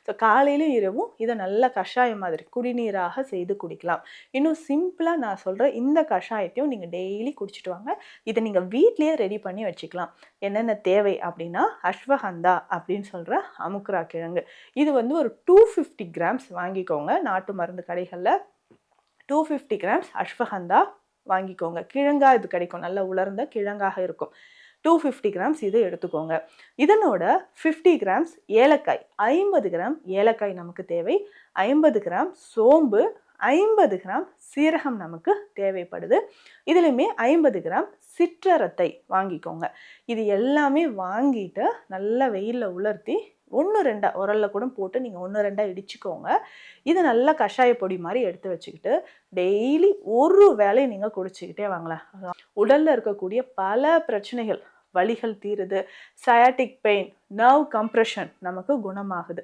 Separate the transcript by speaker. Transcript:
Speaker 1: So காலையிலும் இரவும் இதை நல்ல கஷாயம் மாதிரி குடிநீராக செய்து குடிக்கலாம். இன்னும் சிம்பிளாக நான் சொல்கிற இந்த கஷாயத்தையும் நீங்கள் டெய்லி குடிச்சிட்டு வாங்க. இதை நீங்கள் வீட்லேயே ரெடி பண்ணி வச்சுக்கலாம். என்னென்ன தேவை அப்படின்னா, அஸ்வகந்தா அப்படின்னு சொல்கிற அமுக்குரா கிழங்கு, இது வந்து ஒரு 250 கிராம்ஸ் வாங்கிக்கோங்க. நாட்டு மருந்து கடைகளில் 250 கிராம்ஸ் அஸ்வகந்தா வாங்கிக்கோங்க. கிழங்கா இது கிடைக்கும், நல்ல உலர்ந்த கிழங்காக இருக்கும். 250 கிராம்ஸ் இது எடுத்துக்கோங்க. இதனோட 50 கிராம்ஸ் ஏலக்காய், 50 கிராம் ஏலக்காய் நமக்கு தேவை. 50 கிராம் சோம்பு, 50 கிராம் சீரகம் நமக்கு தேவைப்படுது. இதுலையுமே 50 கிராம் சிற்றரத்தை வாங்கிக்கோங்க. இது எல்லாமே வாங்கிட்டு நல்லா வெயிலில் உலர்த்தி 1-2 உரல்ல கூட போட்டு நீங்கள் 1-2 இடிச்சுக்கோங்க. இதை நல்லா கஷாய பொடி மாதிரி எடுத்து வச்சுக்கிட்டு டெய்லி ஒரு வேளை நீங்கள் குடிச்சிக்கிட்டே வாங்களேன். உடலில் இருக்கக்கூடிய பல பிரச்சனைகள், வலிகள் தீருது, சயாட்டிக் பெயின், நர்வ் கம்ப்ரெஷன் நமக்கு குணமாகுது.